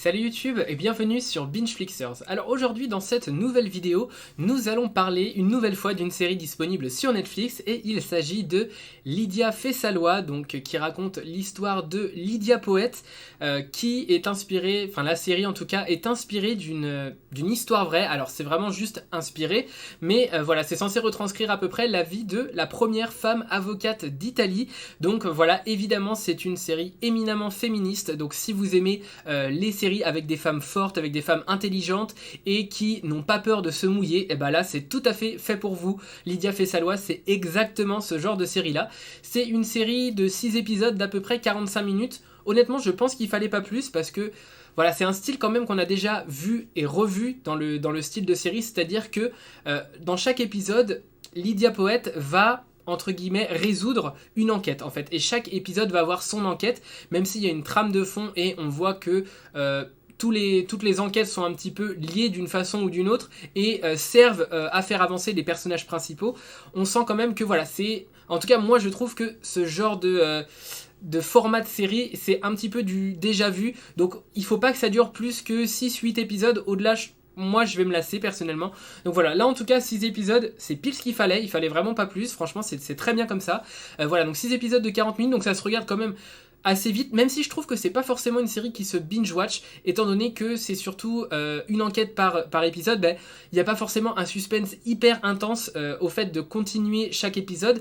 Salut YouTube et bienvenue sur Bingeflixers. Alors aujourd'hui dans cette nouvelle vidéo, nous allons parler une nouvelle fois d'une série disponible sur Netflix et il s'agit de Lydia Fessalois, donc qui raconte l'histoire de Lydia Poète, qui est inspirée, enfin la série en tout cas, est inspirée d'une histoire vraie. Alors c'est vraiment juste inspiré, mais voilà, c'est censé retranscrire à peu près la vie de la première femme avocate d'Italie. Donc voilà, évidemment c'est une série éminemment féministe, donc si vous aimez les séries avec des femmes fortes, avec des femmes intelligentes et qui n'ont pas peur de se mouiller, et ben là c'est tout à fait pour vous. Lydia Fessalois, c'est exactement ce genre de série là. C'est une série de 6 épisodes d'à peu près 45 minutes. Honnêtement, je pense qu'il fallait pas plus parce que voilà, c'est un style quand même qu'on a déjà vu et revu dans le style de série, c'est-à-dire que dans chaque épisode, Lydia Poète va entre guillemets résoudre une enquête en fait, et chaque épisode va avoir son enquête, même s'il y a une trame de fond et on voit que toutes les enquêtes sont un petit peu liées d'une façon ou d'une autre et servent à faire avancer les personnages principaux. On sent quand même que voilà, c'est, en tout cas moi je trouve que ce genre de format de série, c'est un petit peu du déjà vu, donc il faut pas que ça dure plus que 6-8 épisodes, au-delà moi je vais me lasser personnellement. Donc voilà, là en tout cas 6 épisodes, c'est pile ce qu'il fallait, il fallait vraiment pas plus, franchement c'est très bien comme ça. Voilà, donc 6 épisodes de 40 minutes, donc ça se regarde quand même assez vite, même si je trouve que c'est pas forcément une série qui se binge-watch, étant donné que c'est surtout une enquête par épisode, il n'y a pas forcément un suspense hyper intense au fait de continuer chaque épisode.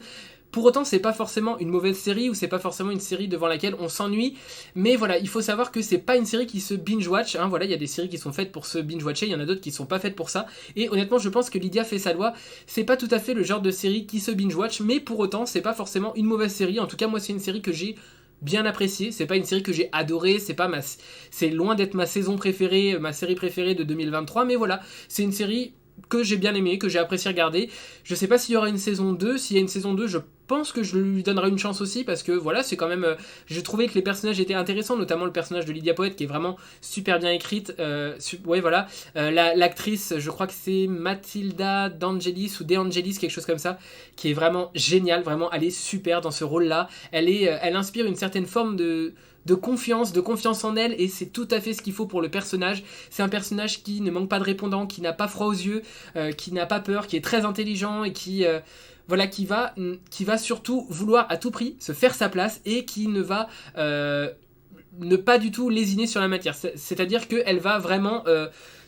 Pour autant, c'est pas forcément une mauvaise série ou c'est pas forcément une série devant laquelle on s'ennuie, mais voilà, il faut savoir que c'est pas une série qui se binge-watch, hein, voilà, il y a des séries qui sont faites pour se binge-watcher, il y en a d'autres qui sont pas faites pour ça, et honnêtement, je pense que Lydia Fessalois, c'est pas tout à fait le genre de série qui se binge-watch, mais pour autant, c'est pas forcément une mauvaise série, en tout cas, moi, c'est une série que j'ai bien appréciée, c'est pas une série que j'ai adorée, c'est loin d'être ma saison préférée, ma série préférée de 2023, mais voilà, c'est une série que j'ai bien aimé, que j'ai apprécié regarder. Je sais pas s'il y aura une saison 2, s'il y a une saison 2, je pense que je lui donnerai une chance aussi, parce que voilà, c'est quand même, j'ai trouvé que les personnages étaient intéressants, notamment le personnage de Lydia Poète qui est vraiment super bien écrite. Ouais voilà, l'actrice, je crois que c'est Matilda D'Angelis ou De Angelis, quelque chose comme ça, qui est vraiment géniale, vraiment elle est super dans ce rôle là. Elle inspire une certaine forme de confiance en elle, et c'est tout à fait ce qu'il faut pour le personnage. C'est un personnage qui ne manque pas de répondants, qui n'a pas froid aux yeux, qui n'a pas peur, qui est très intelligent et voilà, qui va surtout vouloir à tout prix se faire sa place et qui ne va ne pas du tout lésiner sur la matière. C'est-à-dire qu'elle va vraiment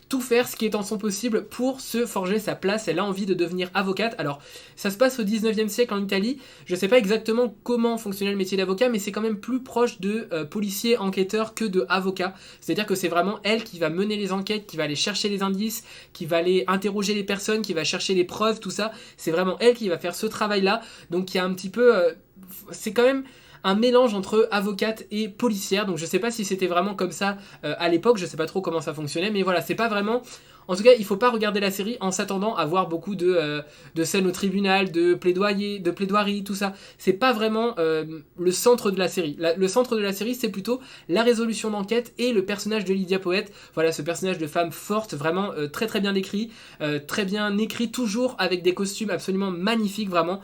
tout faire ce qui est en son possible pour se forger sa place. Elle a envie de devenir avocate. Alors, ça se passe au 19e siècle en Italie. Je ne sais pas exactement comment fonctionnait le métier d'avocat, mais c'est quand même plus proche de policier, enquêteur que de avocat. C'est-à-dire que c'est vraiment elle qui va mener les enquêtes, qui va aller chercher les indices, qui va aller interroger les personnes, qui va chercher les preuves, tout ça. C'est vraiment elle qui va faire ce travail-là. Donc, il y a un petit peu... c'est quand même un mélange entre avocate et policière, donc je sais pas si c'était vraiment comme ça à l'époque, je sais pas trop comment ça fonctionnait, mais voilà, c'est pas vraiment... En tout cas, il faut pas regarder la série en s'attendant à voir beaucoup de scènes au tribunal, de plaidoirie, tout ça. C'est pas vraiment le centre de la série. Le centre de la série, c'est plutôt la résolution d'enquête et le personnage de Lydia Poète. Voilà, ce personnage de femme forte, vraiment très bien écrit, toujours avec des costumes absolument magnifiques, vraiment.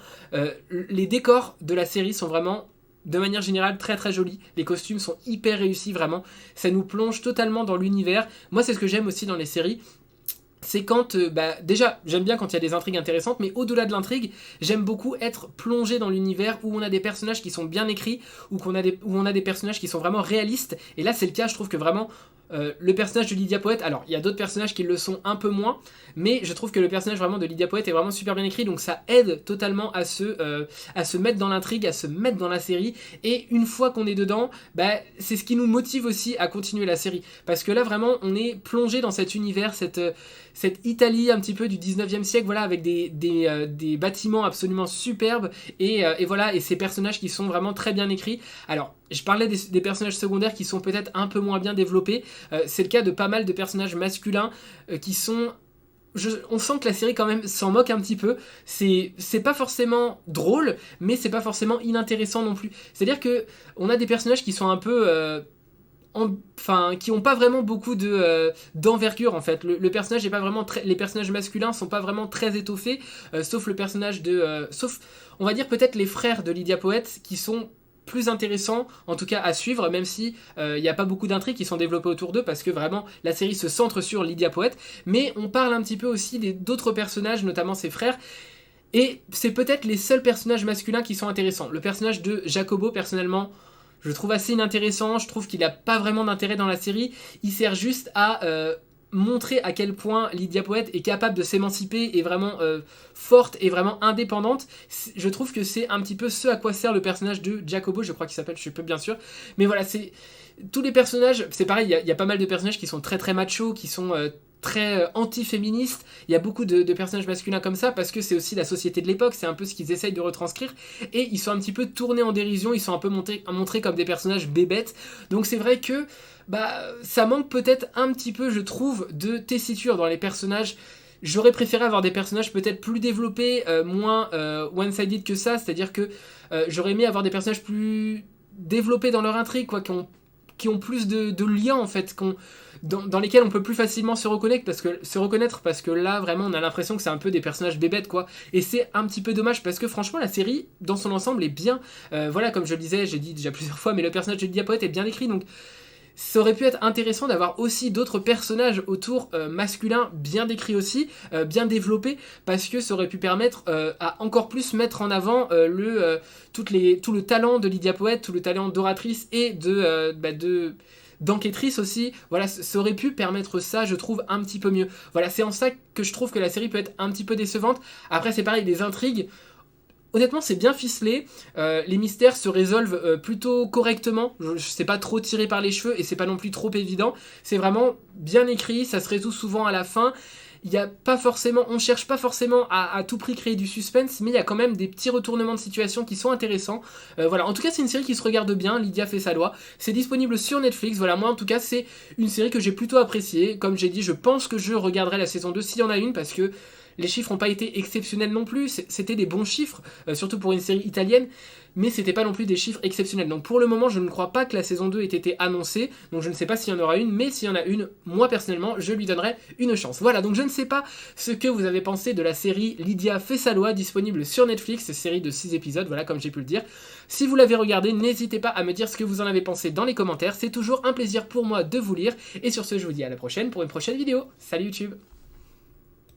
Les décors de la série sont vraiment, de manière générale, très jolis. Les costumes sont hyper réussis, vraiment. Ça nous plonge totalement dans l'univers. Moi, c'est ce que j'aime aussi dans les séries. C'est quand, déjà, j'aime bien quand il y a des intrigues intéressantes, mais au-delà de l'intrigue, j'aime beaucoup être plongé dans l'univers où on a des personnages qui sont bien écrits, où on a des personnages qui sont vraiment réalistes. Et là, c'est le cas, je trouve que vraiment, le personnage de Lydia Poète, alors il y a d'autres personnages qui le sont un peu moins, mais je trouve que le personnage vraiment de Lydia Poète est vraiment super bien écrit, donc ça aide totalement à se mettre dans l'intrigue, à se mettre dans la série, et une fois qu'on est dedans, c'est ce qui nous motive aussi à continuer la série, parce que là vraiment on est plongé dans cet univers, cette Italie un petit peu du 19e siècle, voilà, avec des bâtiments absolument superbes, et voilà, et ces personnages qui sont vraiment très bien écrits. Alors, je parlais des personnages secondaires qui sont peut-être un peu moins bien développés, c'est le cas de pas mal de personnages masculins qui sont... on sent que la série quand même s'en moque un petit peu, c'est pas forcément drôle, mais c'est pas forcément inintéressant non plus. C'est-à-dire que on a des personnages qui sont un peu... qui ont pas vraiment beaucoup d'envergure en fait. Le personnage est pas vraiment les personnages masculins sont pas vraiment très étoffés, sauf le personnage sauf on va dire peut-être les frères de Lydia Poète qui sont plus intéressants, en tout cas à suivre, même si il n'y a pas beaucoup d'intrigues qui sont développées autour d'eux, parce que vraiment la série se centre sur Lydia Poët, mais on parle un petit peu aussi d'autres personnages, notamment ses frères, et c'est peut-être les seuls personnages masculins qui sont intéressants. Le personnage de Jacobo, personnellement, je le trouve assez inintéressant, je trouve qu'il n'a pas vraiment d'intérêt dans la série, il sert juste à montrer à quel point Lydia Poët est capable de s'émanciper et vraiment forte et vraiment indépendante. Je trouve que c'est un petit peu ce à quoi sert le personnage de Jacobo, je crois qu'il s'appelle, je suis peu bien sûr, mais voilà, c'est tous les personnages, c'est pareil, il y a pas mal de personnages qui sont très très machos, qui sont très anti-féministes. Il y a beaucoup de personnages masculins comme ça parce que c'est aussi la société de l'époque, c'est un peu ce qu'ils essayent de retranscrire, et ils sont un petit peu tournés en dérision, ils sont un peu montrés comme des personnages bébêtes. Donc c'est vrai que ça manque peut-être un petit peu, je trouve, de tessiture dans les personnages. J'aurais préféré avoir des personnages peut-être plus développés, moins one-sided que ça, c'est-à-dire que j'aurais aimé avoir des personnages plus développés dans leur intrigue, quoi, qui ont plus de liens en fait, dans lesquels on peut plus facilement se reconnaître parce que là vraiment on a l'impression que c'est un peu des personnages bébêtes, quoi, et c'est un petit peu dommage parce que franchement la série dans son ensemble est bien, voilà, comme je le disais, j'ai dit déjà plusieurs fois, mais le personnage de Lydia Poët est bien écrit, donc ça aurait pu être intéressant d'avoir aussi d'autres personnages autour masculins bien décrits aussi, bien développés, parce que ça aurait pu permettre à encore plus mettre en avant tout le talent de Lydia Poët, tout le talent d'oratrice et d'enquêtrice aussi. Voilà, ça aurait pu permettre ça, je trouve, un petit peu mieux. Voilà, c'est en ça que je trouve que la série peut être un petit peu décevante. Après, c'est pareil, les intrigues, honnêtement, c'est bien ficelé. Les mystères se résolvent plutôt correctement. C'est pas trop tiré par les cheveux et c'est pas non plus trop évident. C'est vraiment bien écrit. Ça se résout souvent à la fin. Il y a pas forcément, on cherche pas forcément à tout prix créer du suspense, mais il y a quand même des petits retournements de situation qui sont intéressants. Voilà, en tout cas c'est une série qui se regarde bien. Lydia fait sa loi. C'est disponible sur Netflix. Voilà, moi en tout cas c'est une série que j'ai plutôt appréciée. Comme j'ai dit, je pense que je regarderai la saison 2 s'il y en a une, parce que les chiffres n'ont pas été exceptionnels non plus, c'était des bons chiffres, surtout pour une série italienne, mais c'était pas non plus des chiffres exceptionnels. Donc pour le moment, je ne crois pas que la saison 2 ait été annoncée, donc je ne sais pas s'il y en aura une, mais s'il y en a une, moi personnellement, je lui donnerai une chance. Voilà, donc je ne sais pas ce que vous avez pensé de la série Lydia fait sa loi, disponible sur Netflix, série de 6 épisodes, voilà, comme j'ai pu le dire. Si vous l'avez regardé, n'hésitez pas à me dire ce que vous en avez pensé dans les commentaires, c'est toujours un plaisir pour moi de vous lire, et sur ce, je vous dis à la prochaine pour une prochaine vidéo. Salut YouTube!